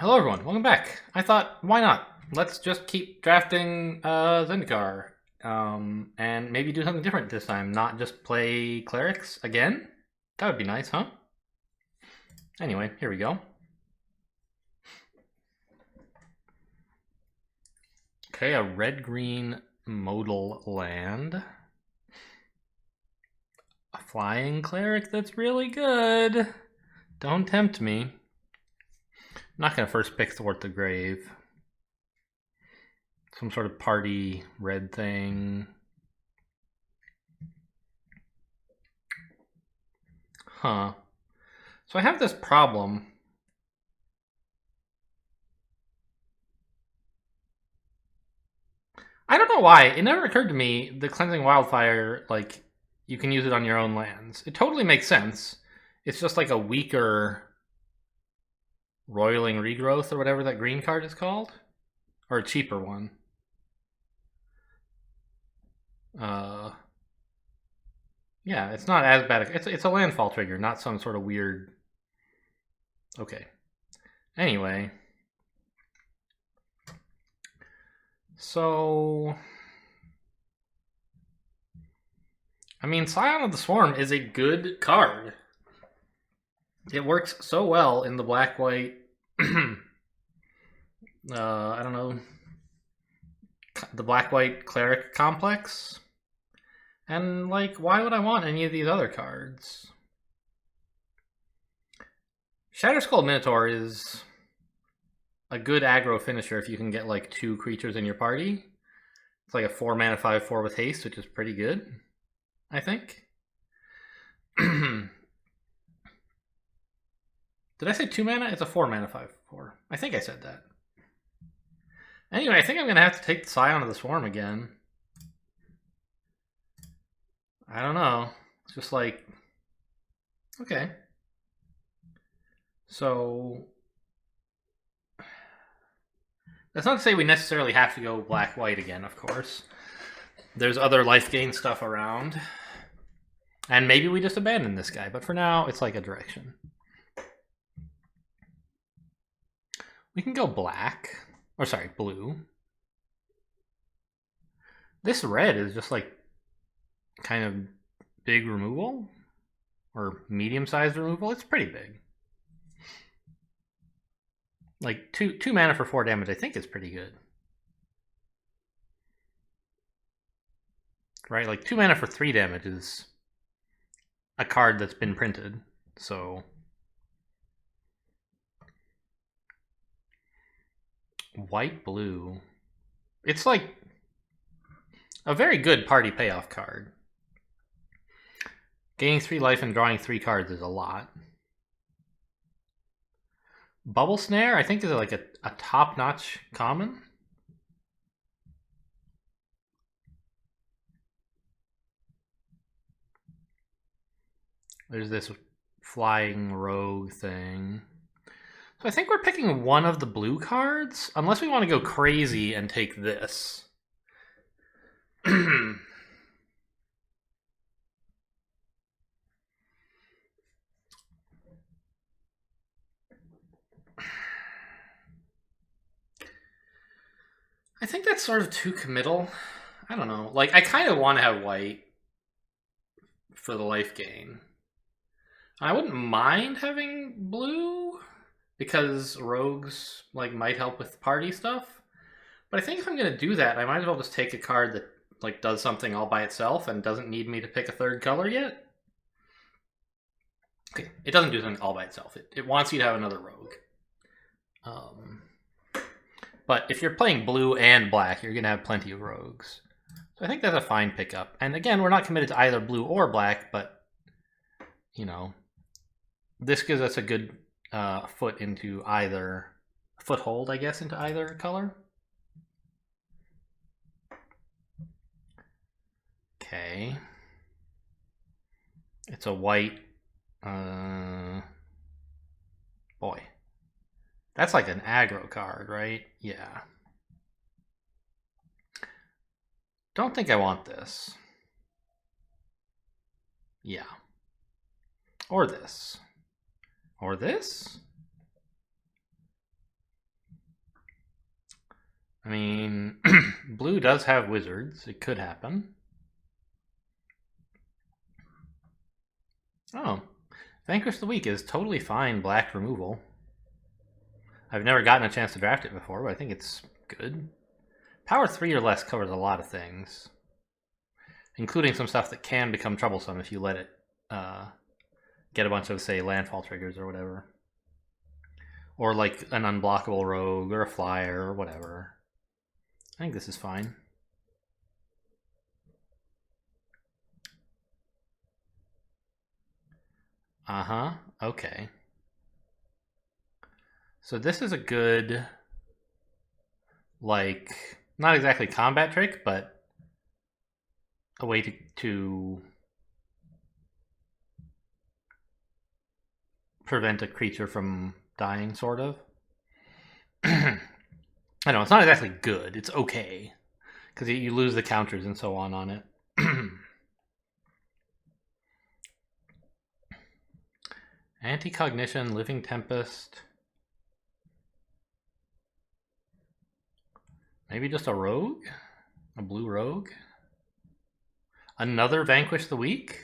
Hello everyone, welcome back. I thought, why not? Let's just keep drafting Zendikar. And maybe do something different this time, not just play clerics again? That would be nice, huh? Anyway, here we go. Okay, a red-green modal land. A flying cleric that's really good. Don't tempt me. I'm not gonna first pick Thwart the Grave. Some sort of party red thing. Huh. So I have this problem. I don't know why. It never occurred to me the Cleansing Wildfire, like, you can use it on your own lands. It totally makes sense. It's just like a weaker Roiling Regrowth or whatever that green card is called. Or a cheaper one. Yeah, it's not as bad. It's a landfall trigger, not some sort of weird... Okay. Anyway. So... I mean, Scion of the Swarm is a good card. It works so well in the black-white... I don't know... The black-white cleric complex. And, like, why would I want any of these other cards? Shatterskull Minotaur is a good aggro finisher if you can get, like, 2 creatures in your party. It's like a 4 mana 5/4 with haste, which is pretty good, I think. Did I say 2 mana? It's a 4 mana 5/4. I think I said that. Anyway, I think I'm going to have to take the Scion of the Swarm again. I don't know. It's just like... Okay. So... That's not to say we necessarily have to go black-white again, of course. There's other life gain stuff around. And maybe we just abandon this guy, but for now, it's like a direction. We can go black. Or sorry, blue. This red is just like kind of big removal. Or medium-sized removal. It's pretty big. Like, 2 mana for 4 damage, I think is pretty good. Right? Like, 2 mana for 3 damage is a card that's been printed. So... White-blue. It's like a very good party payoff card. Gaining 3 life and drawing 3 cards is a lot. Bubble Snare, I think, is like a top-notch common. There's this flying rogue thing. So I think we're picking one of the blue cards, unless we want to go crazy and take this. I think that's sort of too committal. I don't know. Like, I kind of want to have white for the life gain. I wouldn't mind having blue because rogues like might help with party stuff. But I think if I'm going to do that, I might as well just take a card that like does something all by itself and doesn't need me to pick a third color yet. Okay, it doesn't do something all by itself. It wants you to have another rogue. But if you're playing blue and black, you're going to have plenty of rogues. So I think that's a fine pickup. And again, we're not committed to either blue or black, but, you know, this gives us a good foot into either, foothold, I guess, into either color. Okay. It's a white, boy. That's like an aggro card, right? Yeah. Don't think I want this. Yeah. Or this. Or this? I mean, blue does have wizards. It could happen. Oh, Vanquish the Weak is totally fine black removal. I've never gotten a chance to draft it before, but I think it's good. Power 3 or less covers a lot of things, including some stuff that can become troublesome if you let it get a bunch of, say, landfall triggers or whatever. Or like an unblockable rogue or a flyer or whatever. I think this is fine. Uh-huh, okay. So this is a good, like, not exactly combat trick, but a way to prevent a creature from dying, sort of. I know, it's not exactly good, it's okay. Because you lose the counters and so on it. Anti-Cognition, Living Tempest. Maybe just a rogue? A blue rogue? Another Vanquish the Weak?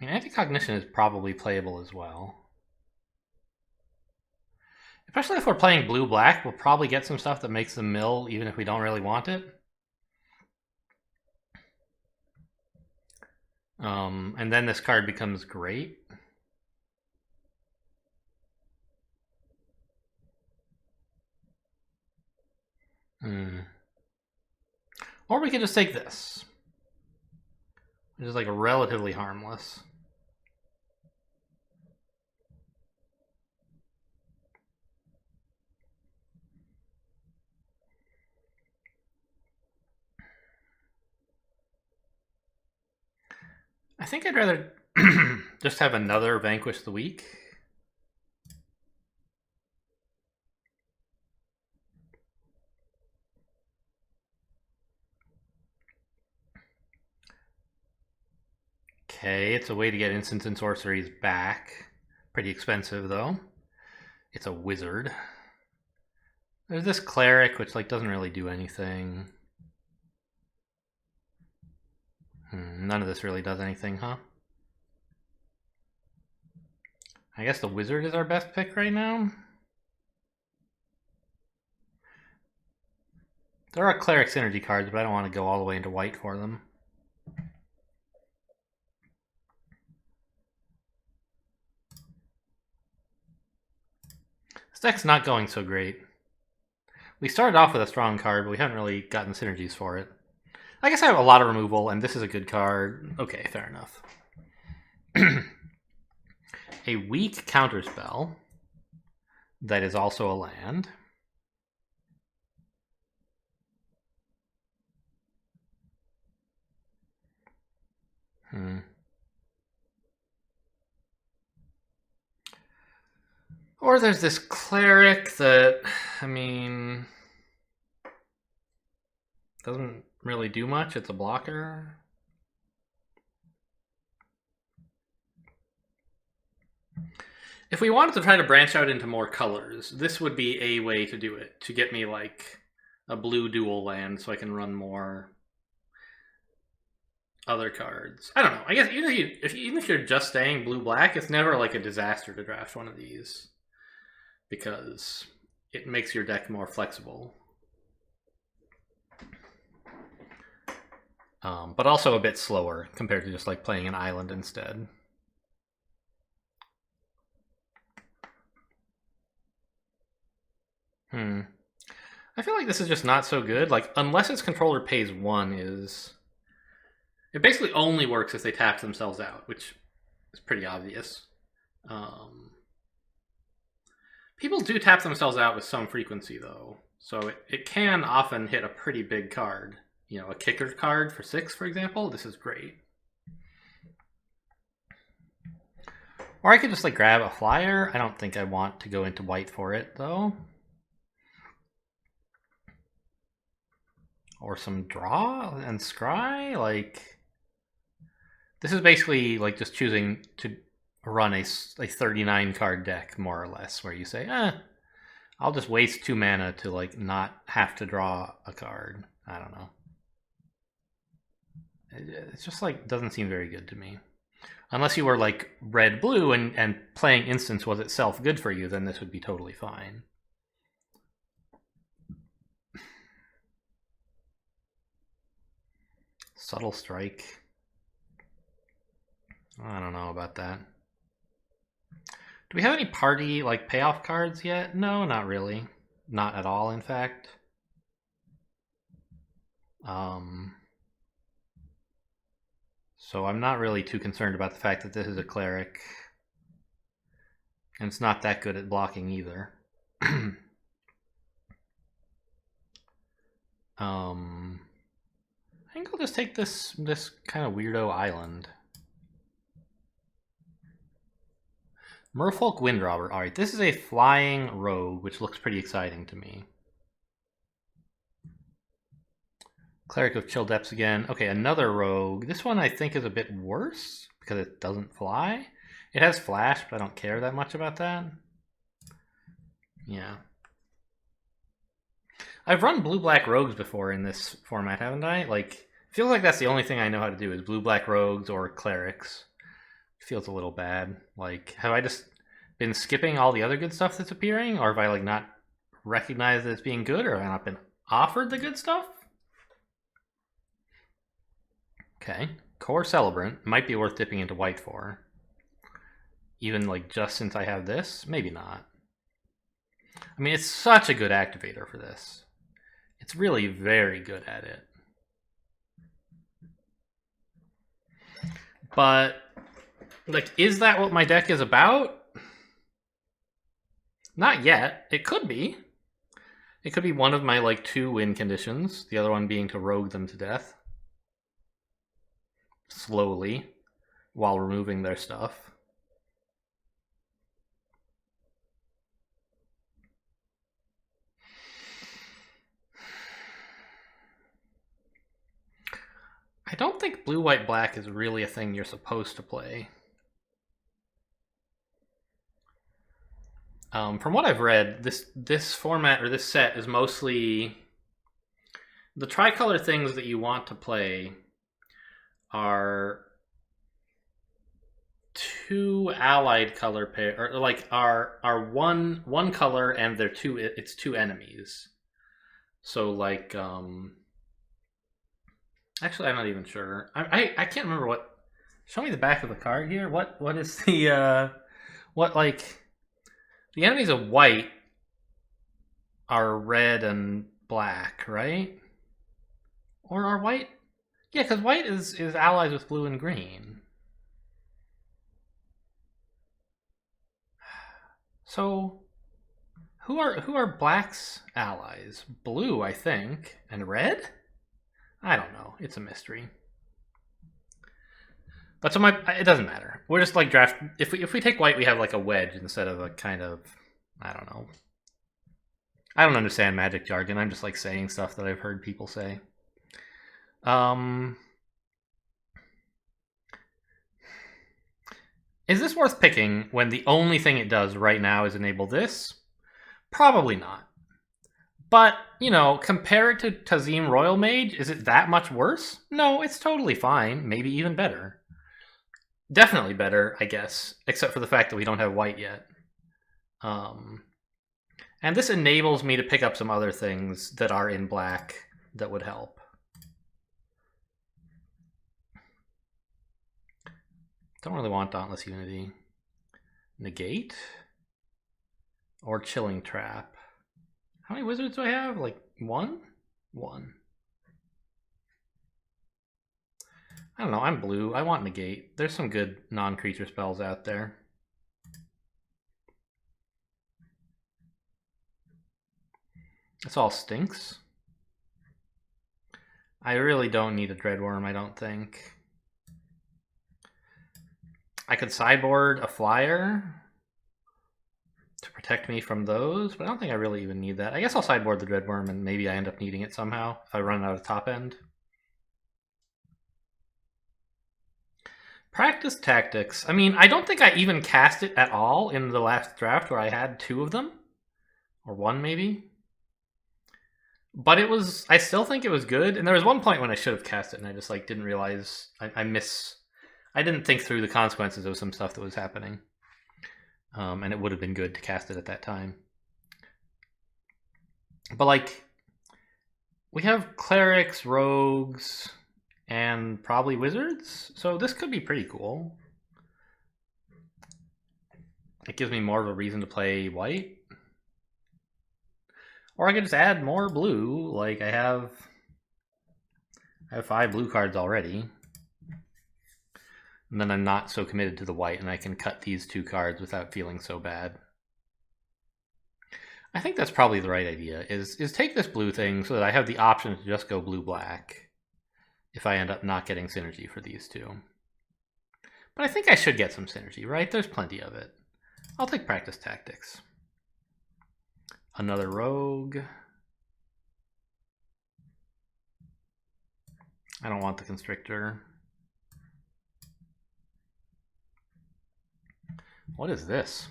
I mean, Anti-Cognition is probably playable as well. Especially if we're playing blue-black, we'll probably get some stuff that makes the mill even if we don't really want it. And then this card becomes great. Or we could just take this, which is like relatively harmless. I think I'd rather just have another Vanquish the Weak. Okay, it's a way to get instants and sorceries back. Pretty expensive though. It's a wizard. There's this cleric which like doesn't really do anything. None of this really does anything, huh? I guess the wizard is our best pick right now. There are cleric synergy cards, but I don't want to go all the way into white for them. This deck's not going so great. We started off with a strong card, but we haven't really gotten synergies for it. I guess I have a lot of removal, and this is a good card. Okay, fair enough. A weak counterspell that is also a land. Or there's this cleric that, I mean, doesn't really do much. It's a blocker. If we wanted to try to branch out into more colors, this would be a way to do it, to get me like a blue dual land so I can run more other cards. I don't know. I guess even if you're just staying blue-black, it's never like a disaster to draft one of these because it makes your deck more flexible. But also a bit slower compared to just like playing an island instead. I feel like this is just not so good. Like, unless its controller pays 1 is... It basically only works if they tap themselves out, which is pretty obvious. People do tap themselves out with some frequency, though. So it can often hit a pretty big card. You know, a kicker card for 6, for example. This is great. Or I could just, like, grab a flyer. I don't think I want to go into white for it, though. Or some draw and scry, like... This is basically like just choosing to run a 39 card deck, more or less, where you say, I'll just waste 2 mana to like not have to draw a card. I don't know. It's just like doesn't seem very good to me. Unless you were like red-blue and playing instance was itself good for you, then this would be totally fine. Subtle Strike. I don't know about that. Do we have any party like payoff cards yet? No, not really. Not at all, in fact. So I'm not really too concerned about the fact that this is a cleric. And it's not that good at blocking either. I think I'll just take this kind of weirdo island. Merfolk Windrobber. Alright, this is a flying rogue, which looks pretty exciting to me. Cleric of Chill Depths again. Okay, another rogue. This one I think is a bit worse because it doesn't fly. It has flash, but I don't care that much about that. Yeah. I've run blue-black rogues before in this format, haven't I? Like, feels like that's the only thing I know how to do is blue-black rogues or clerics. It feels a little bad. Like, have I just been skipping all the other good stuff that's appearing? Or have I, like, not recognized it as being good? Or have I not been offered the good stuff? Okay. Core Celebrant might be worth dipping into white for. Even, like, just since I have this? Maybe not. I mean, it's such a good activator for this. It's really very good at it. But, like, is that what my deck is about? Not yet. It could be. It could be one of my, like, 2 win conditions. The other one being to rogue them to death. Slowly. While removing their stuff. I don't think blue, white, black is really a thing you're supposed to play. From what I've read, this format or this set is mostly the tricolor things that you want to play are 2 allied color pair, or like are one color and they're it's 2 enemies. So like actually I'm not even sure. I can't remember what. Show me the back of the card here. What is the what like the enemies of white are red and black, right? Or are white? Yeah, because white is allies with blue and green. So who are black's allies? Blue, I think, and red? I don't know. It's a mystery. But so it doesn't matter. We're just like draft. If we take white, we have like a wedge instead of a kind of, I don't know. I don't understand Magic jargon. I'm just like saying stuff that I've heard people say. Is this worth picking when the only thing it does right now is enable this? Probably not. But, you know, compare it to Tazim Royal Mage, is it that much worse? No, it's totally fine. Maybe even better. Definitely better, I guess, except for the fact that we don't have white yet. And this enables me to pick up some other things that are in black that would help. Don't really want Dauntless Unity. Negate? Or Chilling Trap. How many wizards do I have? Like 1? 1. I don't know, I'm blue. I want Negate. There's some good non-creature spells out there. This all stinks. I really don't need a Dreadworm, I don't think. I could sideboard a flyer to protect me from those, but I don't think I really even need that. I guess I'll sideboard the Dreadworm and maybe I end up needing it somehow if I run out of top end. Practice Tactics. I mean, I don't think I even cast it at all in the last draft where I had 2 of them. or 1 maybe. But it was, I still think it was good. And there was one point when I should have cast it, and I just like didn't realize I didn't think through the consequences of some stuff that was happening. And it would have been good to cast it at that time. But like, we have clerics, rogues, and probably wizards, so this could be pretty cool. It gives me more of a reason to play white. Or I could just add more blue, like I have 5 blue cards already. And then I'm not so committed to the white, and I can cut these 2 cards without feeling so bad. I think that's probably the right idea, is take this blue thing so that I have the option to just go blue-black if I end up not getting synergy for these 2. But I think I should get some synergy, right? There's plenty of it. I'll take practice tactics. Another rogue. I don't want the constrictor. What is this?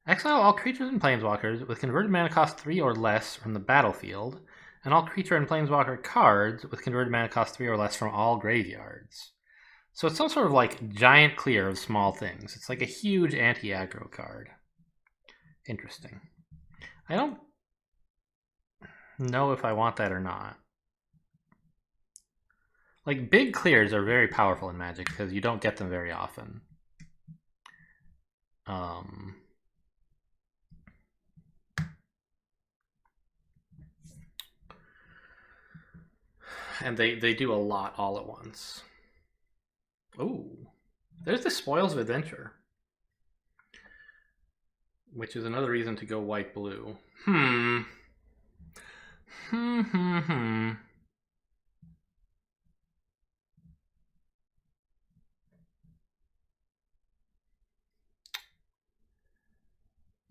Exile all creatures and planeswalkers with converted mana cost 3 or less from the battlefield, and all creature and planeswalker cards with converted mana cost 3 or less from all graveyards. So it's some sort of like giant clear of small things. It's like a huge anti-aggro card. Interesting. I don't know if I want that or not. Like, big clears are very powerful in Magic because you don't get them very often. And they do a lot all at once. Ooh, there's the Spoils of Adventure, which is another reason to go white-blue.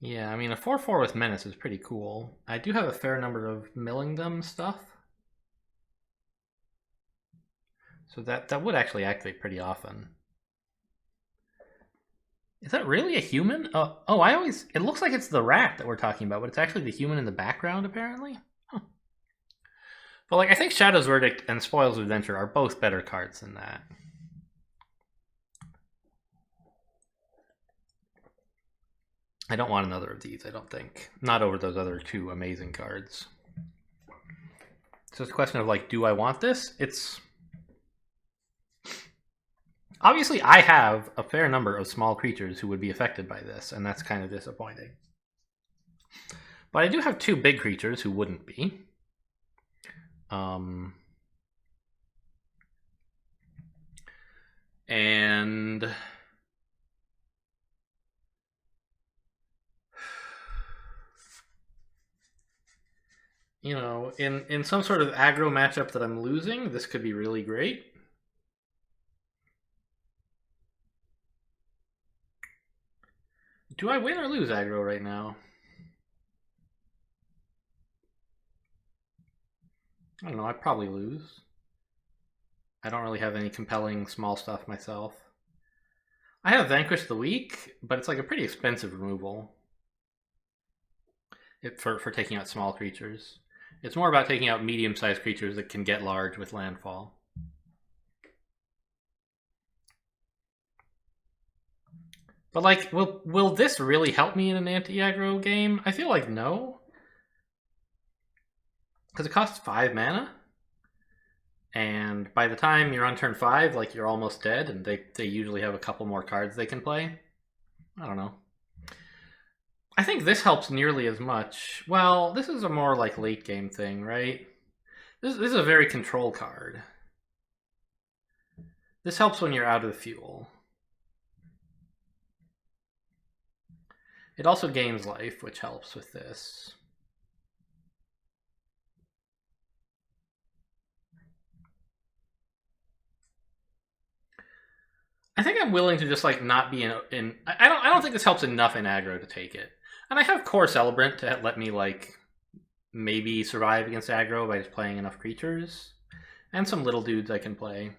Yeah, I mean, a 4/4 with Menace is pretty cool. I do have a fair number of milling them stuff. So that would actually activate pretty often. Is that really a human? It looks like it's the rat that we're talking about, but it's actually the human in the background, apparently. Huh. But like, I think Shadow's Verdict and Spoils of Adventure are both better cards than that. I don't want another of these, I don't think. Not over those other 2 amazing cards. So it's a question of like, do I want this? It's... Obviously, I have a fair number of small creatures who would be affected by this, and that's kind of disappointing. But I do have 2 big creatures who wouldn't be. And... you know, in some sort of aggro matchup that I'm losing, this could be really great. Do I win or lose aggro right now? I don't know, I probably lose. I don't really have any compelling small stuff myself. I have Vanquish the Weak, but it's like a pretty expensive removal for taking out small creatures. It's more about taking out medium-sized creatures that can get large with landfall. But like, will this really help me in an anti-aggro game? I feel like no. Because it costs 5 mana. And by the time you're on turn 5, like, you're almost dead, and they usually have a couple more cards they can play. I don't know. I think this helps nearly as much. Well, this is a more like late game thing, right? This is a very control card. This helps when you're out of fuel. It also gains life, which helps with this. I think I'm willing to just like not be in I don't think this helps enough in aggro to take it. And I have Core Celebrant to let me like maybe survive against aggro by just playing enough creatures. And some little dudes I can play.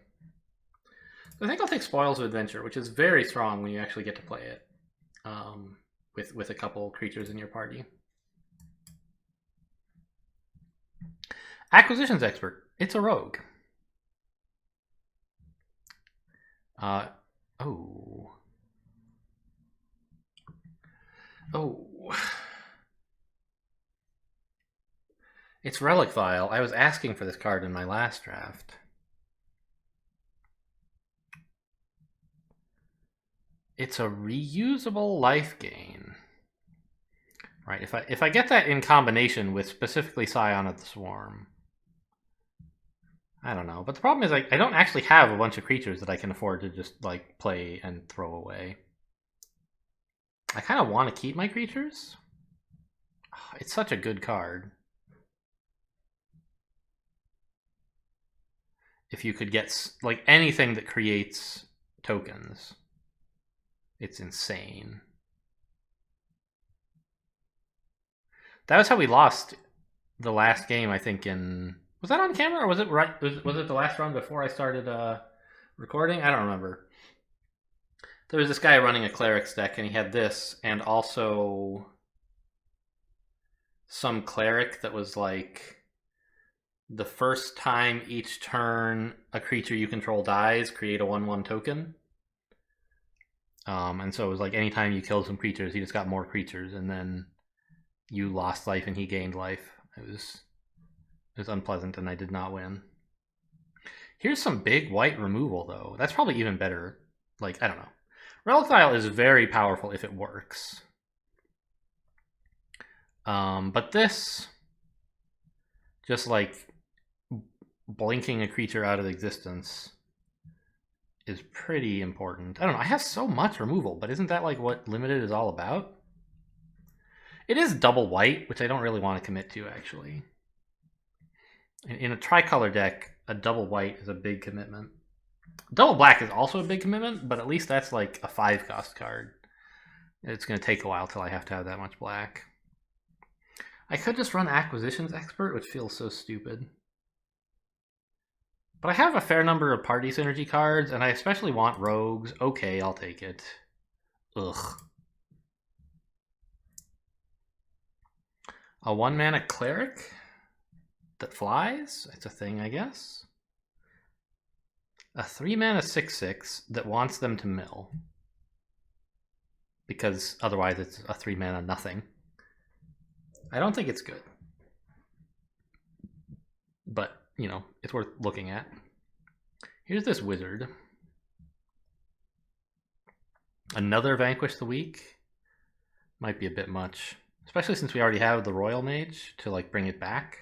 So I think I'll take Spoils of Adventure, which is very strong when you actually get to play it. with a couple creatures in your party. Acquisitions expert. It's a rogue. Oh. It's Relic Vial. I was asking for this card in my last draft. It's a reusable life gain. Right, if I get that in combination with specifically Scion of the Swarm, I don't know. But the problem is I don't actually have a bunch of creatures that I can afford to just like play and throw away. I kind of want to keep my creatures. It's such a good card. If you could get like anything that creates tokens, it's insane. That was how we lost the last game, I think. Was that on camera or was it right? Was it the last run before I started recording? I don't remember. There was this guy running a clerics deck, and he had this, and also some cleric that was like the first time each turn a creature you control dies, create a 1/1 token. And so it was like anytime you killed some creatures, he just got more creatures, and then you lost life and he gained life. It was unpleasant, and I did not win. Here's some big white removal, though. That's probably even better. Like, I don't know. Relic Vial is very powerful if it works. But this, just like blinking a creature out of existence, is pretty important. I don't know. I have so much removal, but isn't that like what limited is all about? It is double white, which I don't really want to commit to, actually. In a tricolor deck, a double white is a big commitment. Double black is also a big commitment, but at least that's like a 5-cost card. It's going to take a while till I have to have that much black. I could just run Acquisitions Expert, which feels so stupid. But I have a fair number of party synergy cards, and I especially want rogues. Okay, I'll take it. Ugh. A 1-mana cleric that flies? It's a thing, I guess. A 3-mana 6/6 that wants them to mill. Because otherwise it's a 3-mana nothing. I don't think it's good. But, you know, it's worth looking at. Here's this wizard. Another Vanquish the Weak? Might be a bit much. Especially since we already have the Royal Mage to like bring it back.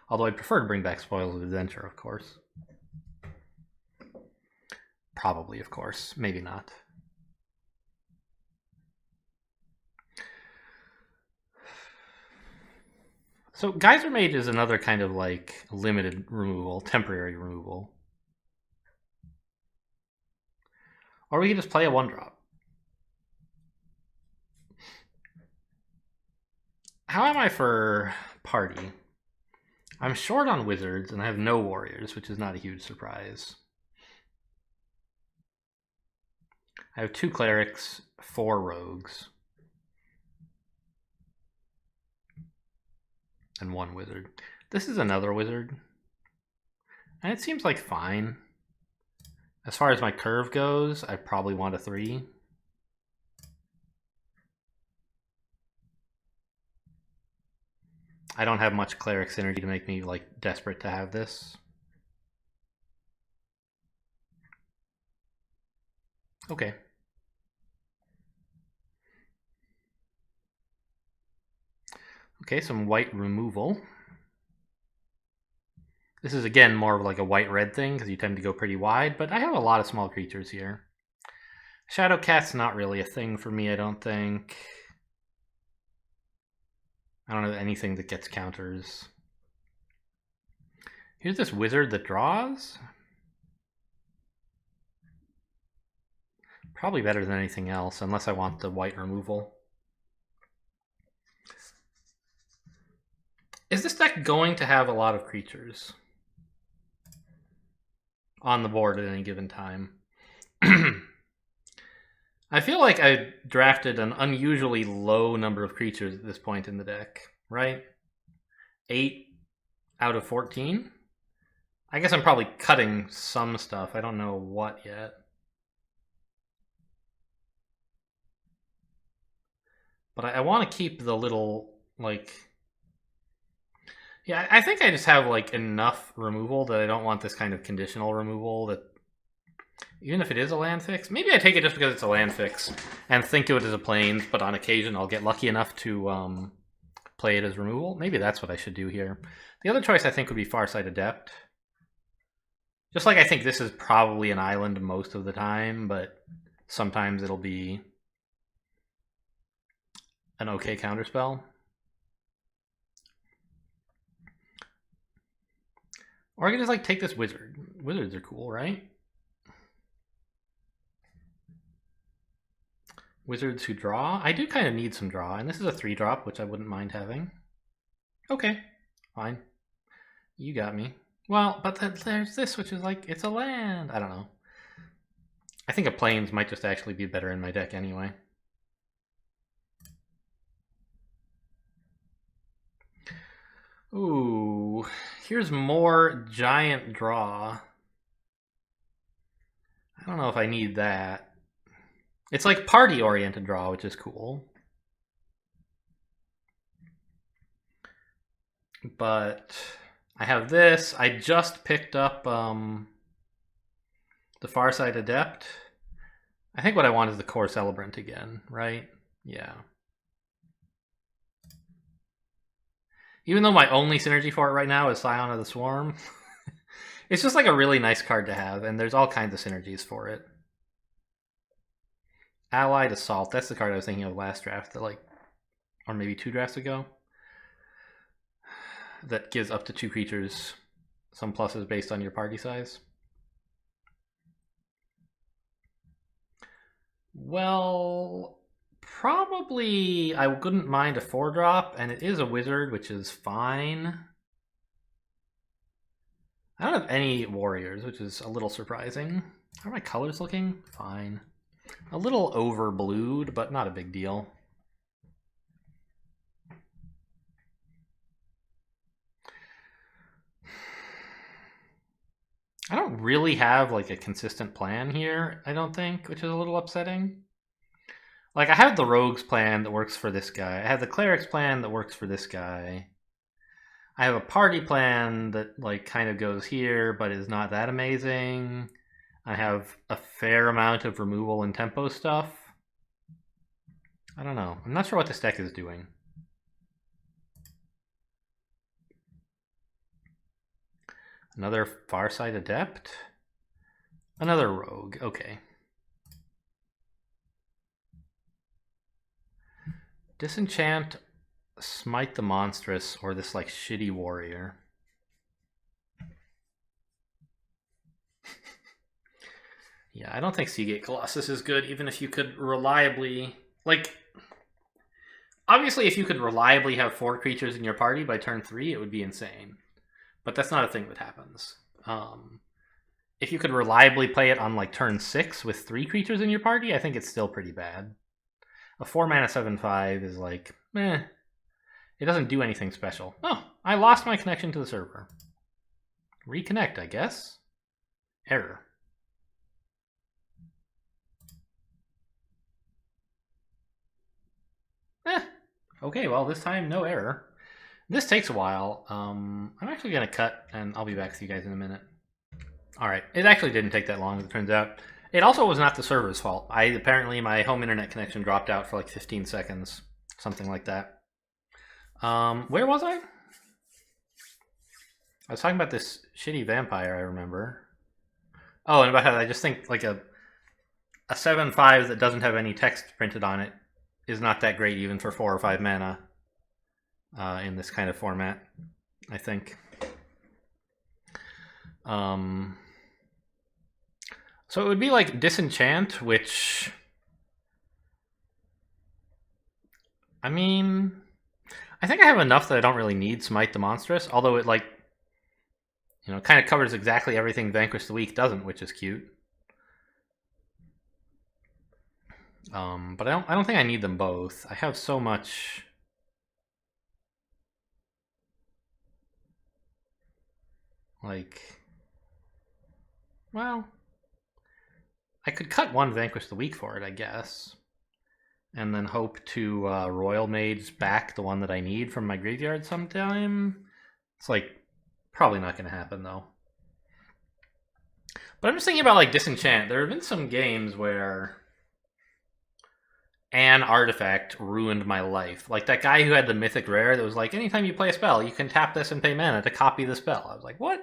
Although I'd prefer to bring back Spoils of Adventure, of course. Probably, of course. Maybe not. So Geyser Mage is another kind of like limited removal, temporary removal. Or we can just play a 1-drop. How am I for party? I'm short on wizards, and I have no warriors, which is not a huge surprise. I have 2 clerics, 4 rogues, and 1 wizard. This is another wizard, and it seems like fine. As far as my curve goes, I probably want a 3. I don't have much cleric synergy to make me like desperate to have this. Okay. Okay, some white removal. This is again more of like a white-red thing because you tend to go pretty wide, but I have a lot of small creatures here. Shadowcat's not really a thing for me, I don't think. I don't have anything that gets counters. Here's this wizard that draws. Probably better than anything else, unless I want the white removal. Is this deck going to have a lot of creatures on the board at any given time? I feel like I drafted an unusually low number of creatures at this point in the deck, right? 8 out of 14? I guess I'm probably cutting some stuff. I don't know what yet. But I want to keep the little, like... Yeah, I think I just have, like, enough removal that I don't want this kind of conditional removal that... Even if it is a land fix, maybe I take it just because it's a land fix and think of it as a plains, but on occasion I'll get lucky enough to play it as removal. Maybe that's what I should do here. The other choice I think would be Farsight Adept. Just like I think this is probably an island most of the time, but sometimes it'll be an okay counterspell. Or I can just like take this wizard. Wizards are cool, right? Wizards who draw? I do kind of need some draw, and this is a 3-drop, which I wouldn't mind having. Okay, fine. You got me. Well, but then there's this, which is like, it's a land. I don't know. I think a plains might just actually be better in my deck anyway. Ooh, here's more giant draw. I don't know if I need that. It's like party-oriented draw, which is cool. But I have this. I just picked up the Farsight Adept. I think what I want is the Core Celebrant again, right? Yeah. Even though my only synergy for it right now is Scion of the Swarm, it's just like a really nice card to have, and there's all kinds of synergies for it. Allied Assault, that's the card I was thinking of last draft, that like, or maybe 2 drafts ago. That gives up to 2 creatures some pluses based on your party size. Well, probably I wouldn't mind a 4-drop, and it is a wizard, which is fine. I don't have any warriors, which is a little surprising. How are my colors looking? Fine. A little over blued, but not a big deal. I don't really have like a consistent plan here, I don't think, which is a little upsetting. Like I have the rogues plan that works for this guy. I have the clerics plan that works for this guy. I have a party plan that like kind of goes here, but is not that amazing. I have a fair amount of removal and tempo stuff. I don't know. I'm not sure what this deck is doing. Another Farsight Adept? Another rogue, okay. Disenchant, Smite the Monstrous, or this like shitty warrior. Yeah, I don't think Seagate Colossus is good, even if you could reliably... Like, obviously if you could reliably have 4 creatures in your party by turn 3, it would be insane. But that's not a thing that happens. If you could reliably play it on like turn 6 with 3 creatures in your party, I think it's still pretty bad. A 4-mana 7/5 is like, meh. It doesn't do anything special. Oh, I lost my connection to the server. Reconnect, I guess. Error. Okay, well, this time, no error. This takes a while. I'm actually going to cut, and I'll be back with you guys in a minute. All right, it actually didn't take that long, as it turns out. It also was not the server's fault. Apparently, my home internet connection dropped out for like 15 seconds, something like that. Where was I? I was talking about this shitty vampire, I remember. Oh, and about how I just think like a 7/5 that doesn't have any text printed on it is not that great even for 4 or 5 mana in this kind of format, I think. So it would be like Disenchant, which... I mean... I think I have enough that I don't really need Smite the Monstrous, although it like... You know, kind of covers exactly everything Vanquish the Weak doesn't, which is cute. But I don't think I need them both. I have so much. Like, well, I could cut one Vanquish the Weak for it, I guess. And then hope to Royal Mage back the one that I need from my graveyard sometime. It's like, probably not going to happen, though. But I'm just thinking about, like, Disenchant. There have been some games where an artifact ruined my life. Like that guy who had the mythic rare that was like, anytime you play a spell, you can tap this and pay mana to copy the spell. I was like, what?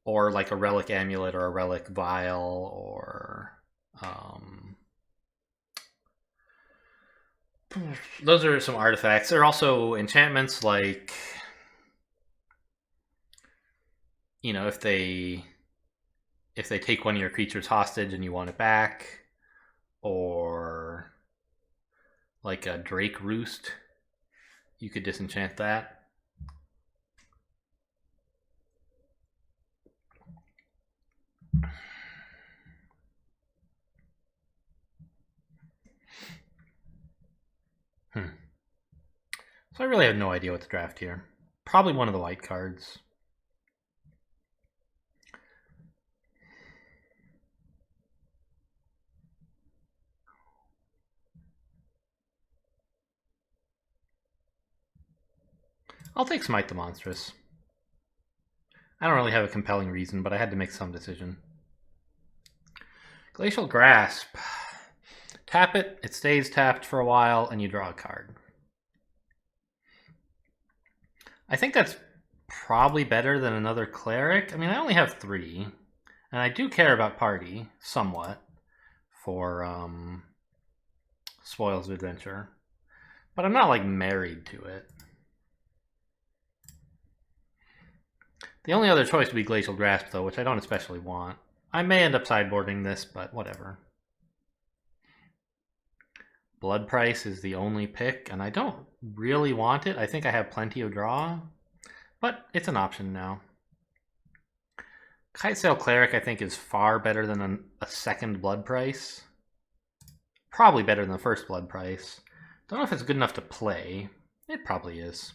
Or like a relic amulet or a relic vial or those are some artifacts. There are also enchantments like, you know, if they take one of your creatures hostage and you want it back, or like a Drake Roost, you could disenchant that. So I really have no idea what to draft here. Probably one of the white cards. I'll take Smite the Monstrous. I don't really have a compelling reason, but I had to make some decision. Glacial Grasp. Tap it, it stays tapped for a while, and you draw a card. I think that's probably better than another Cleric. I mean, I only have 3, and I do care about Party, somewhat, for Spoils of Adventure. But I'm not, like, married to it. The only other choice would be Glacial Grasp, though, which I don't especially want. I may end up sideboarding this, but whatever. Blood Price is the only pick, and I don't really want it. I think I have plenty of draw, but it's an option now. Kitesail Cleric, I think, is far better than a second Blood Price. Probably better than the first Blood Price. Don't know if it's good enough to play. It probably is.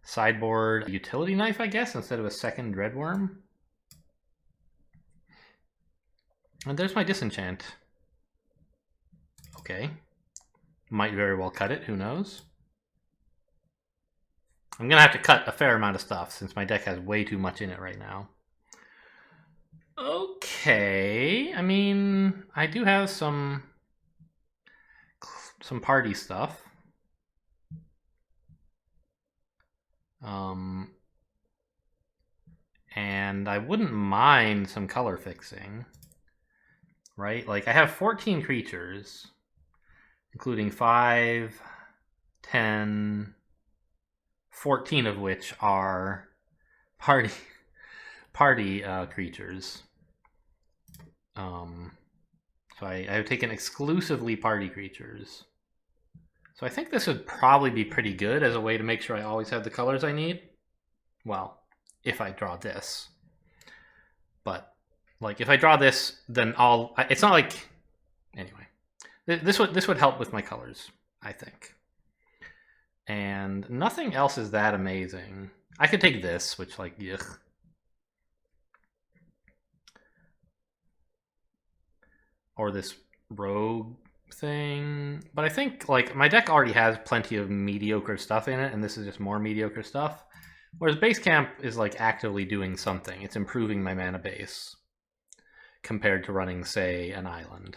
Sideboard Utility Knife, I guess, instead of a second Dreadworm. And there's my Disenchant. Okay. Might very well cut it, who knows? I'm going to have to cut a fair amount of stuff since my deck has way too much in it right now. Okay. I mean, I do have some party stuff. And I wouldn't mind some color fixing. Right? Like, I have 14 creatures, including 5, 10, 14 of which are party creatures. So I have taken exclusively party creatures. So I think this would probably be pretty good as a way to make sure I always have the colors I need. Well, if I draw this. But, like, if I draw this, then it's not like... Anyway. This would help with my colors, I think. And nothing else is that amazing. I could take this, which, like, yuck. Or this rogue thing. But I think, like, my deck already has plenty of mediocre stuff in it, and this is just more mediocre stuff. Whereas Base Camp is, like, actively doing something. It's improving my mana base compared to running, say, an island.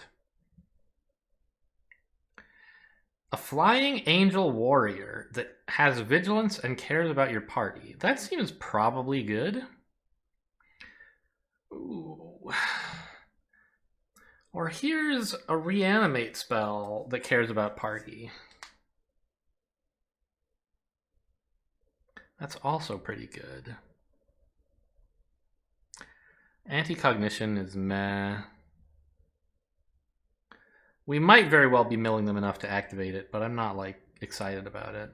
A Flying Angel Warrior that has vigilance and cares about your party. That seems probably good. Ooh. Or here's a Reanimate spell that cares about party. That's also pretty good. Anti-Cognition is meh. We might very well be milling them enough to activate it, but I'm not, like, excited about it.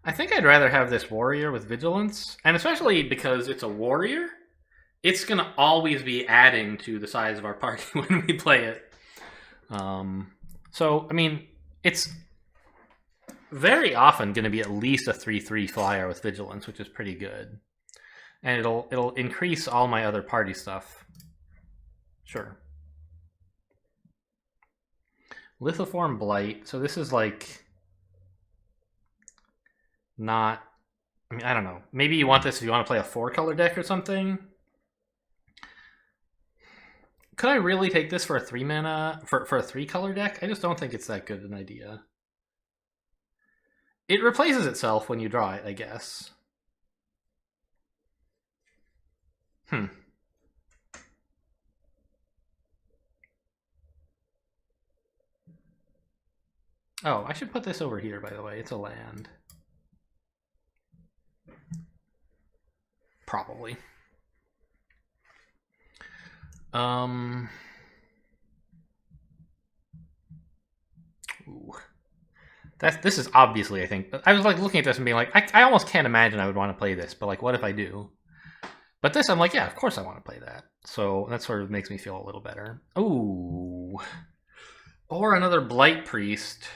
I think I'd rather have this warrior with vigilance, and especially because it's a warrior, it's gonna always be adding to the size of our party when we play it. So I mean, it's very often going to be at least a 3/3 flyer with vigilance, which is pretty good, and it'll increase all my other party stuff. Sure. Lithoform Blight. So this is like not. I mean, I don't know. Maybe you want this if you want to play a 4-color deck or something. Could I really take this for a 3-mana for a 3-color deck? I just don't think it's that good an idea. It replaces itself when you draw it, I guess. Oh, I should put this over here, by the way. It's a land. Probably. Ooh. This is obviously, I think, but I was like looking at this and being like, I almost can't imagine I would want to play this, but like, what if I do? But this, I'm like, yeah, of course I want to play that. So that sort of makes me feel a little better. Ooh. Or another Blight Priest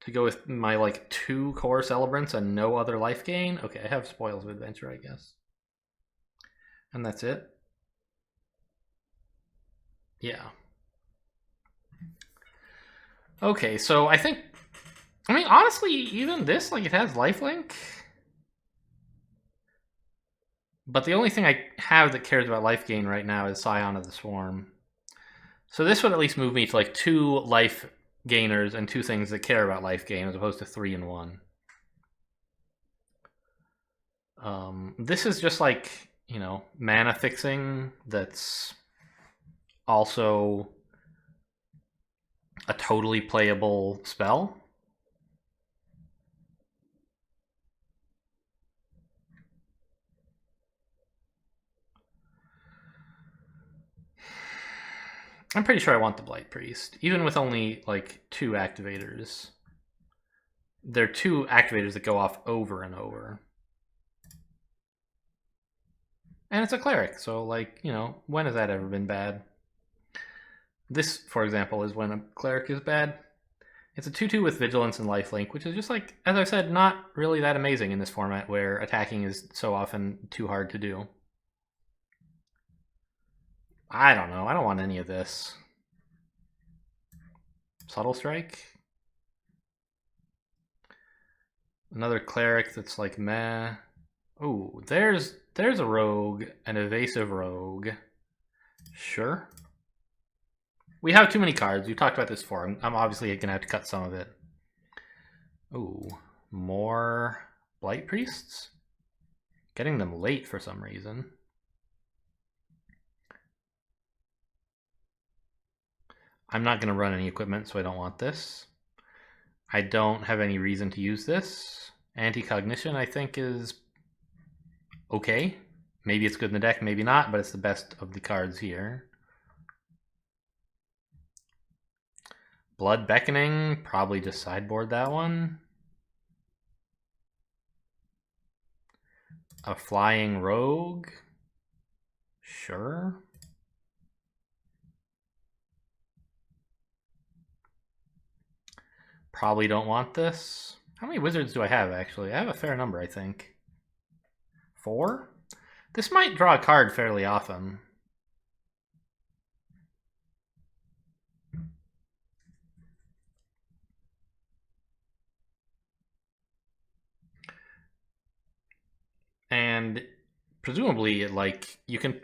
to go with my like 2 core celebrants and no other life gain. Okay, I have Spoils of Adventure, I guess. And that's it. Yeah. Okay, so I think, I mean, honestly, even this, like, it has lifelink. But the only thing I have that cares about life gain right now is Scion of the Swarm. So this would at least move me to like 2 life gainers and 2 things that care about life gain as opposed to 3 and 1. This is just like, you know, mana fixing that's also a totally playable spell. I'm pretty sure I want the Blight Priest, even with only like 2 activators. There are 2 activators that go off over and over. And it's a cleric, so like, you know, when has that ever been bad? This, for example, is when a cleric is bad. It's a 2/2 with vigilance and lifelink, which is just like, as I said, not really that amazing in this format where attacking is so often too hard to do. I don't know. I don't want any of this. Subtle Strike. Another cleric that's like meh. Oh, there's a rogue, an evasive rogue. Sure. We have too many cards. We've talked about this before. I'm obviously going to have to cut some of it. Ooh, more Blight Priests? Getting them late for some reason. I'm not going to run any equipment, so I don't want this. I don't have any reason to use this. Anti-Cognition, I think, is okay. Maybe it's good in the deck, maybe not, but it's the best of the cards here. Blood Beckoning, probably just sideboard that one. A Flying Rogue, sure. Probably don't want this. How many wizards do I have, actually? I have a fair number, I think. 4? This might draw a card fairly often. And presumably, like, you can... I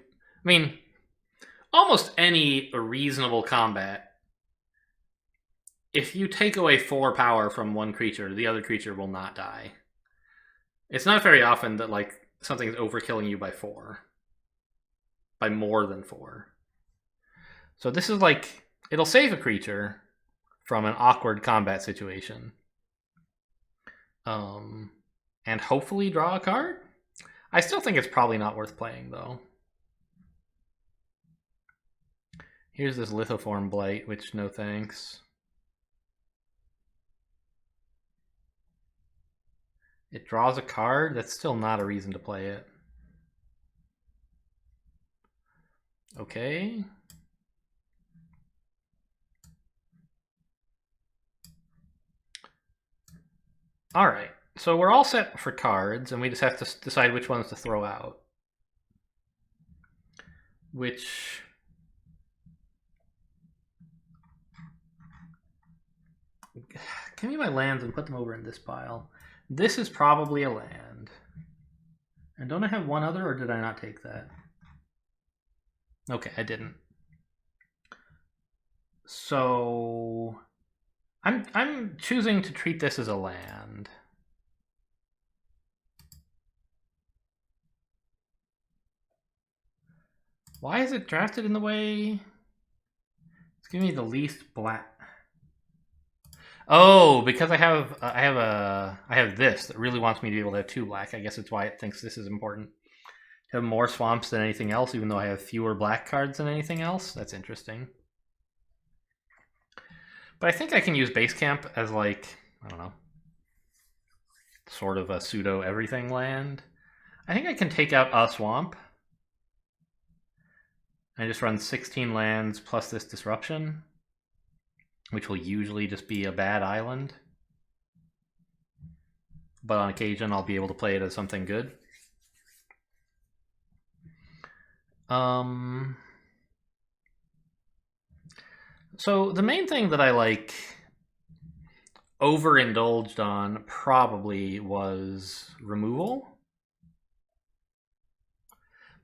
mean, almost any reasonable combat, if you take away 4 power from one creature, the other creature will not die. It's not very often that, like, something's overkilling you by 4. By more than 4. So this is like, it'll save a creature from an awkward combat situation. And hopefully draw a card? I still think it's probably not worth playing, though. Here's this Lithoform Blight, which no thanks. It draws a card. That's still not a reason to play it. Okay. All right. So we're all set for cards, and we just have to decide which ones to throw out. Which... Give me my lands and put them over in this pile. This is probably a land. And don't I have one other, or did I not take that? Okay, I didn't. So I'm choosing to treat this as a land. Why is it drafted in the way? It's giving me the least black. Oh, because I have this that really wants me to be able to have 2 black. I guess it's why it thinks this is important. To have more swamps than anything else, even though I have fewer black cards than anything else. That's interesting. But I think I can use base camp as, like, I don't know, sort of a pseudo everything land. I think I can take out a swamp. I just run 16 lands plus this disruption, which will usually just be a bad island. But on occasion, I'll be able to play it as something good. So the main thing that I, like, overindulged on probably was removal.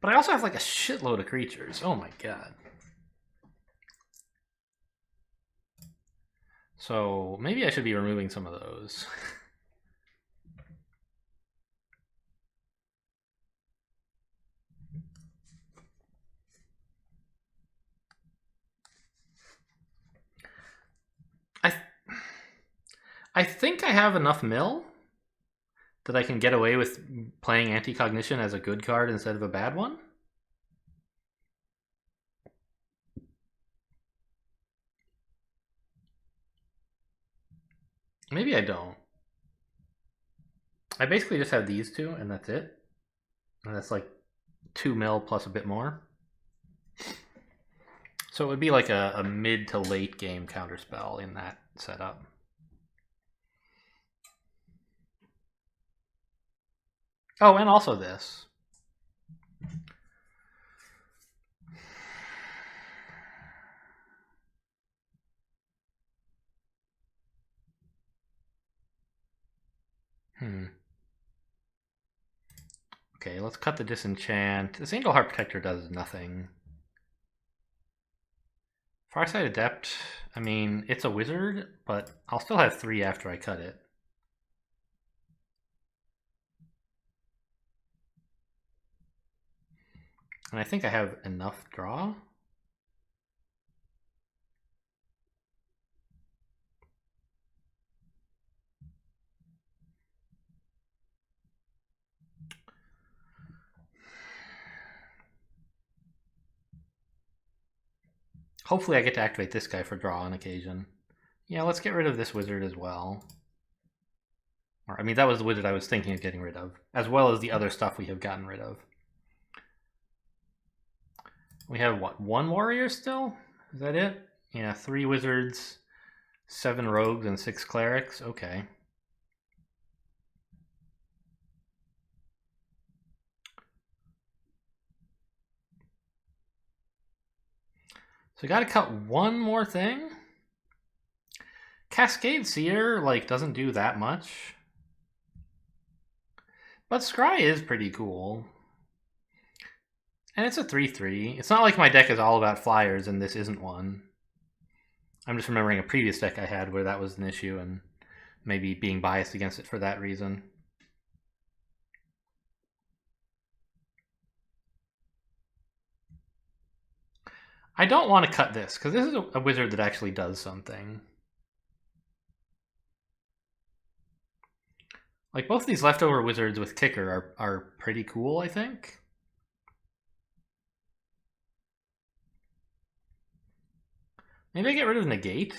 But I also have, like, a shitload of creatures. Oh my god. So maybe I should be removing some of those. I think I have enough mill that I can get away with playing Anti-Cognition as a good card instead of a bad one. Maybe I don't. I basically just have these two, and that's it. And that's like 2 mil plus a bit more. So it would be like a mid to late game counterspell in that setup. Oh, and also this. Okay, let's cut the disenchant. This Angel Heart Protector does nothing. Farsight Adept, I mean, it's a wizard, but I'll still have 3 after I cut it. And I think I have enough draw. Hopefully I get to activate this guy for draw on occasion. Yeah, let's get rid of this wizard as well. Or, I mean, that was the wizard I was thinking of getting rid of, as well as the other stuff we have gotten rid of. We have, what, 1 warrior still? Is that it? Yeah, 3 wizards, 7 rogues, and 6 clerics. Okay. So we gotta cut 1 more thing? Cascade Seer, like, doesn't do that much. But Scry is pretty cool. And it's a 3/3. It's not like my deck is all about flyers and this isn't one. I'm just remembering a previous deck I had where that was an issue and maybe being biased against it for that reason. I don't want to cut this, because this is a wizard that actually does something. Like, both these leftover wizards with kicker are pretty cool, I think. Maybe I get rid of negate.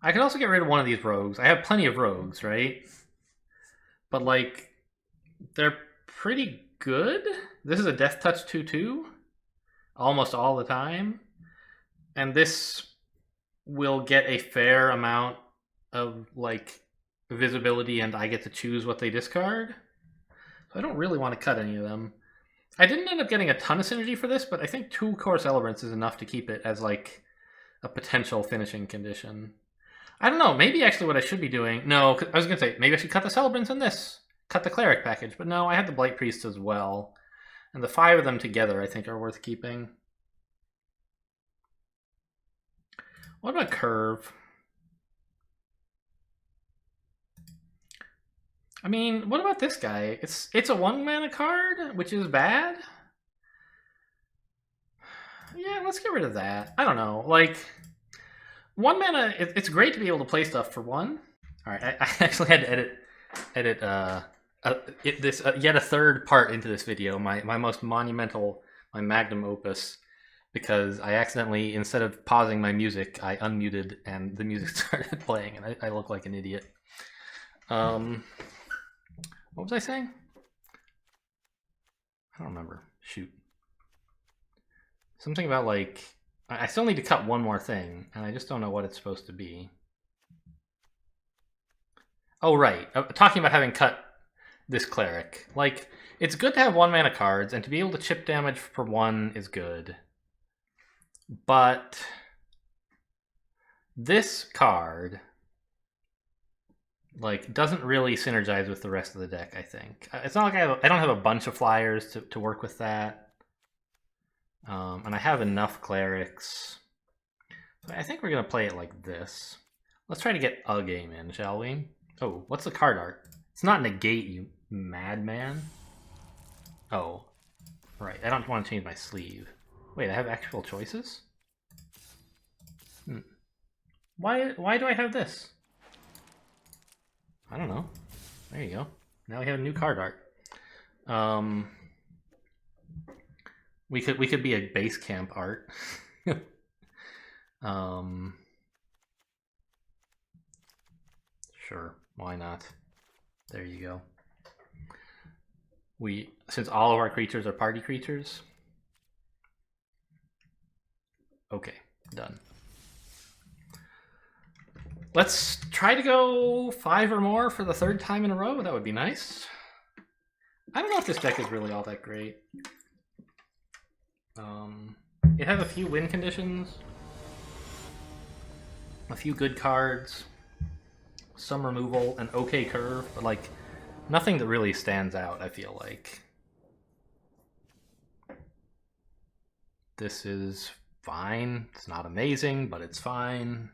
I could also get rid of one of these rogues. I have plenty of rogues, right? But like, they're pretty good. This is a Death Touch 2/2 almost all the time. And this will get a fair amount of like visibility, and I get to choose what they discard. So I don't really want to cut any of them. I didn't end up getting a ton of synergy for this, but I think 2 Core Celebrants is enough to keep it as like a potential finishing condition. I don't know. Maybe actually what I should be doing... No, I was going to say, maybe I should cut the Celebrants in this. Cut the Cleric package. But no, I had the Blight Priest as well. And the 5 of them together I think are worth keeping. What about Curve? I mean, what about this guy? It's a 1-mana card, which is bad. Yeah, let's get rid of that. I don't know. Like, 1 mana, it's great to be able to play stuff for 1. All right, I actually had to edit this yet a third part into this video, my most monumental, my magnum opus, because I accidentally, instead of pausing my music, I unmuted and the music started playing, and I look like an idiot. What was I saying? I don't remember. Shoot. Something about like, I still need to cut one more thing, and I just don't know what it's supposed to be. Oh, right. Talking about having cut this Cleric. Like, it's good to have 1-mana cards, and to be able to chip damage for 1 is good. But this card, like, doesn't really synergize with the rest of the deck, I think. It's not like I don't have a bunch of flyers to work with that. And I have enough Clerics. So I think we're going to play it like this. Let's try to get a game in, shall we? Oh, what's the card art? It's not negate, you madman. Oh, right. I don't want to change my sleeve. Wait, I have actual choices? Why do I have this? I don't know. There you go. Now we have a new card art. We could be a base camp art. Sure, why not? There you go. Since all of our creatures are party creatures. Okay, done. Let's try to go 5 or more for the 3rd time in a row. That would be nice. I don't know if this deck is really all that great. It has a few win conditions, a few good cards, some removal, an okay curve, but like nothing that really stands out, I feel like. This is fine. It's not amazing, but it's fine.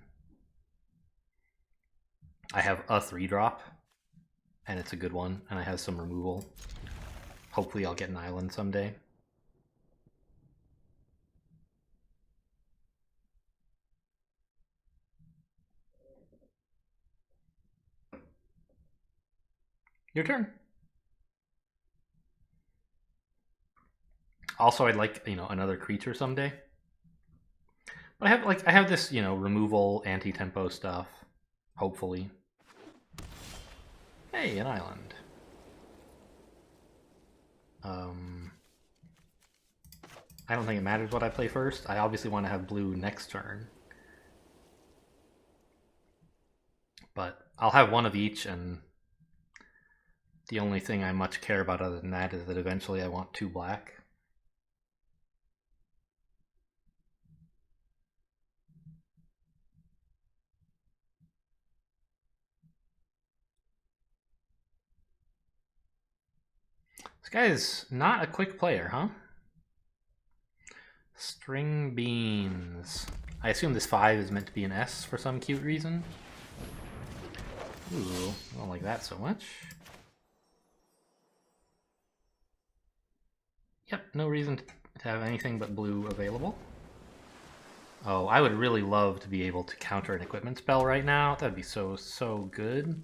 I have a 3-drop, and it's a good one, and I have some removal. Hopefully I'll get an island someday. Your turn. Also, I'd like, another creature someday. But I have this, removal, anti-tempo stuff. Hopefully. Hey, an island. I don't think it matters what I play first. I obviously want to have blue next turn. But I'll have one of each, and the only thing I much care about other than that is that eventually I want 2 black. This guy is not a quick player, huh? String beans. I assume this 5 is meant to be an S for some cute reason. Ooh, I don't like that so much. Yep, no reason to have anything but blue available. Oh, I would really love to be able to counter an equipment spell right now. That'd be so good.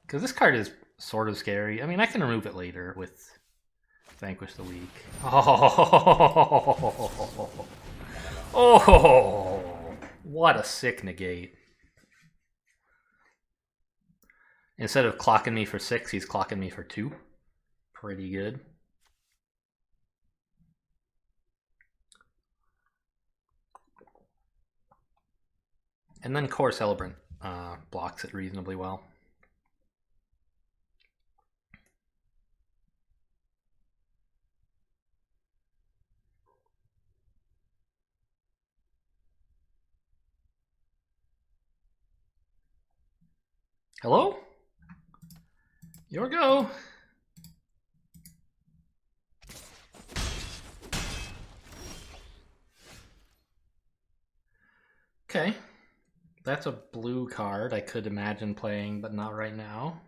Because this card is sort of scary. I mean, I can remove it later with Vanquish the weak. Oh, what a sick negate. Instead of clocking me for 6, he's clocking me for 2. Pretty good. And then Core Celebrant blocks it reasonably well. Hello? Your go. Okay. That's a blue card I could imagine playing, but not right now.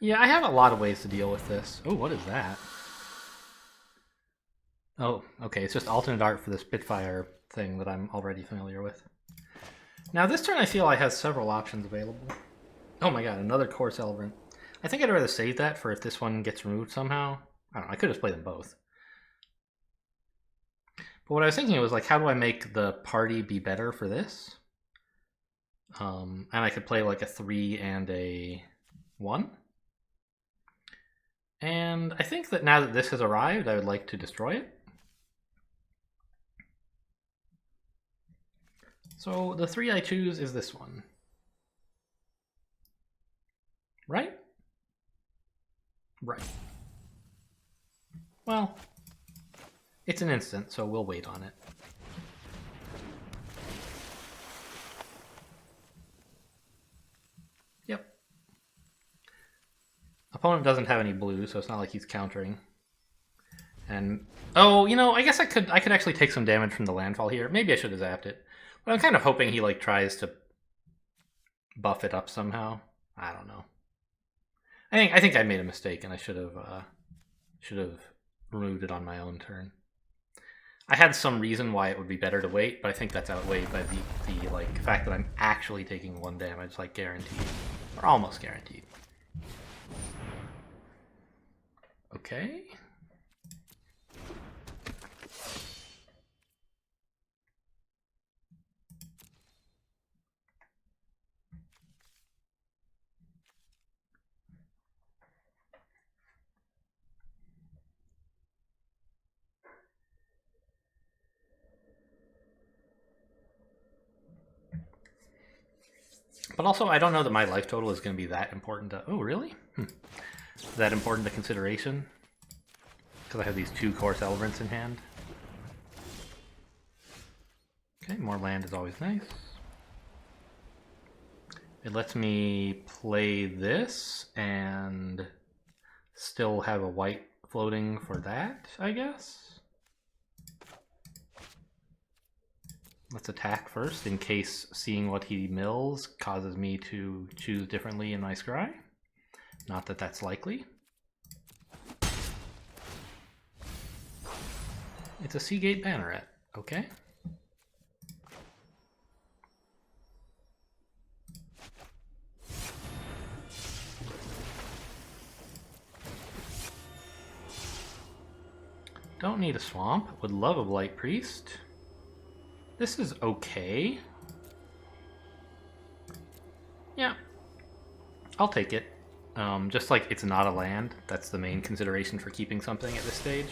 Yeah, I have a lot of ways to deal with this. Oh, what is that? Oh, okay, it's just alternate art for the Spitfire thing that I'm already familiar with. Now this turn I feel I have several options available. Oh my god, another Core Celebrant. I think I'd rather save that for if this one gets removed somehow. I don't know, I could just play them both. But what I was thinking was, like, how do I make the party be better for this? And I could play like a 3 and a 1. And I think that now that this has arrived, I would like to destroy it. So the 3 I choose is this one. Right? Right. Well, it's an instant, so we'll wait on it. Yep. Opponent doesn't have any blue, so it's not like he's countering. And oh, you know, I guess I could actually take some damage from the landfall here. Maybe I should have zapped it. But I'm kind of hoping he like tries to buff it up somehow. I don't know. I think I made a mistake, and I should have removed it on my own turn. I had some reason why it would be better to wait, but I think that's outweighed by the like fact that I'm actually taking 1 damage, like guaranteed, or almost guaranteed. Okay. But also, I don't know that my life total is going to be that important to... Oh, really? That important to consideration? Because I have these 2 Core Celebrants in hand. Okay, more land is always nice. It lets me play this and still have a white floating for that, I guess? Let's attack first, in case seeing what he mills causes me to choose differently in my scry. Not that that's likely. It's a Seagate Banneret, okay. Don't need a swamp, would love a Blight Priest. This is okay. Yeah, I'll take it. Just like it's not a land, that's the main consideration for keeping something at this stage.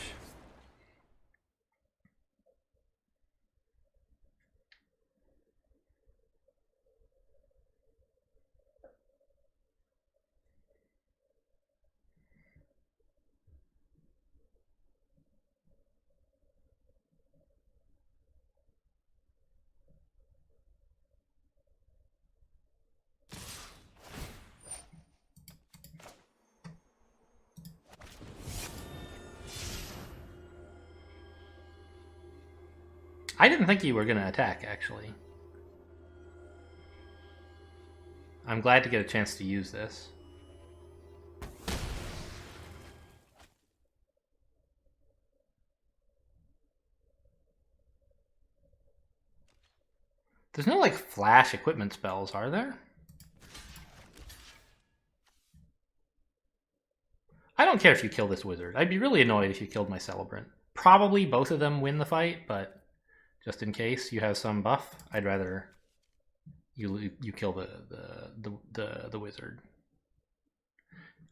I didn't think you were going to attack, actually. I'm glad to get a chance to use this. There's no, like, flash equipment spells, are there? I don't care if you kill this wizard. I'd be really annoyed if you killed my celebrant. Probably both of them win the fight, but just in case you have some buff, I'd rather you kill the wizard.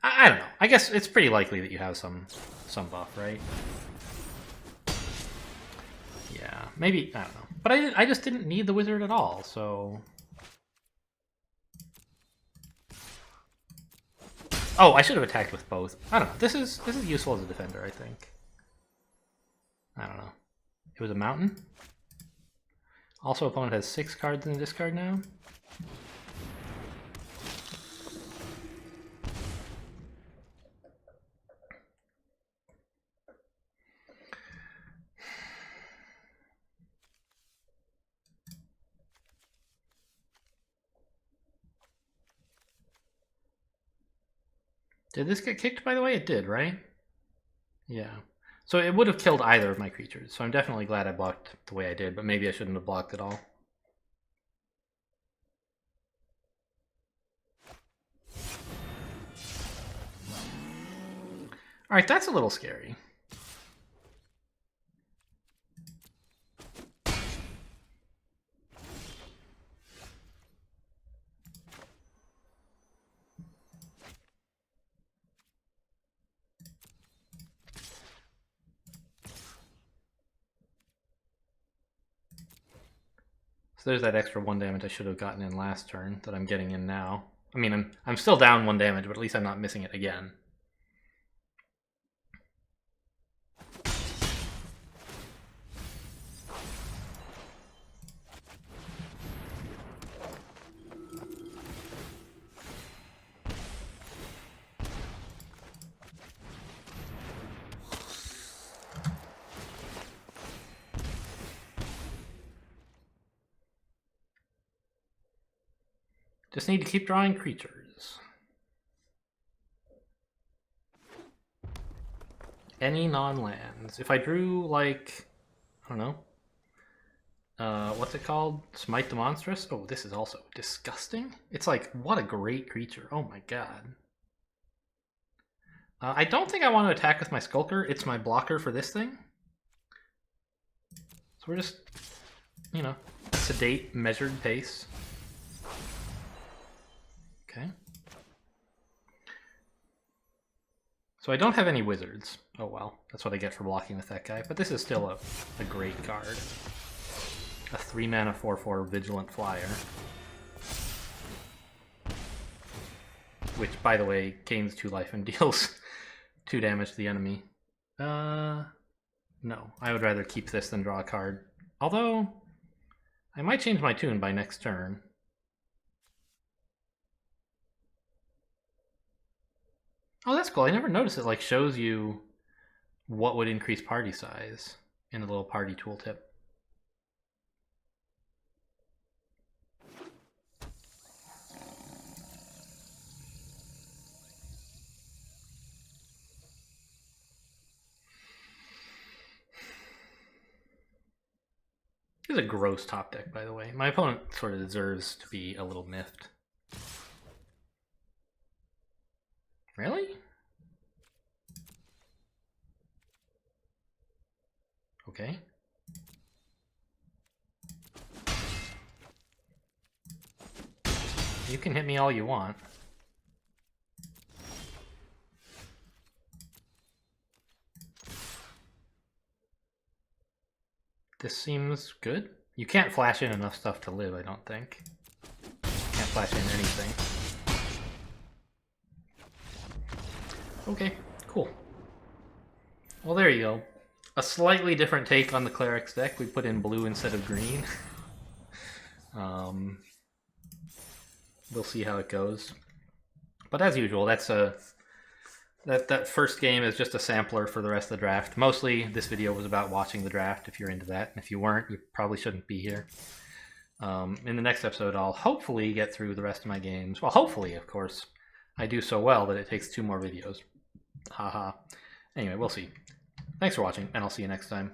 I don't know. I guess it's pretty likely that you have some buff, right? Yeah, maybe, I don't know. But I just didn't need the wizard at all, so... Oh, I should have attacked with both. I don't know. This is useful as a defender, I think. I don't know. It was a mountain. Also, opponent has 6 cards in the discard now. Did this get kicked, by the way? It did, right? Yeah. So it would have killed either of my creatures, so I'm definitely glad I blocked the way I did, but maybe I shouldn't have blocked at all. Alright, that's a little scary. So there's that extra 1 damage I should have gotten in last turn that I'm getting in now. I mean, I'm still down 1 damage, but at least I'm not missing it again. Just need to keep drawing creatures. Any non-lands. If I drew, like, I don't know. What's it called? Smite the Monstrous? Oh, this is also disgusting. It's like, what a great creature. Oh my god. I don't think I want to attack with my Skulker. It's my blocker for this thing. So we're just, you know, sedate, measured pace. Okay. So I don't have any wizards. Oh well, that's what I get for blocking with that guy. But this is still a great card. A 3-mana 4/4 Vigilant Flyer. Which, by the way, gains 2 life and deals 2 damage to the enemy. No, I would rather keep this than draw a card. Although, I might change my tune by next turn. Oh, that's cool. I never noticed it, like, shows you what would increase party size in the little party tooltip. This is a gross top deck, by the way. My opponent sort of deserves to be a little miffed. Really? Okay. You can hit me all you want. This seems good. You can't flash in enough stuff to live, I don't think. Can't flash in anything. Okay, cool. Well, there you go. A slightly different take on the Cleric's deck. We put in blue instead of green. We'll see how it goes. But as usual, that's that first game is just a sampler for the rest of the draft. Mostly, this video was about watching the draft, if you're into that. And if you weren't, you probably shouldn't be here. In the next episode, I'll hopefully get through the rest of my games. Well, hopefully, of course. I do so well that it takes 2 more videos. Haha. Anyway, we'll see. Thanks for watching, and I'll see you next time.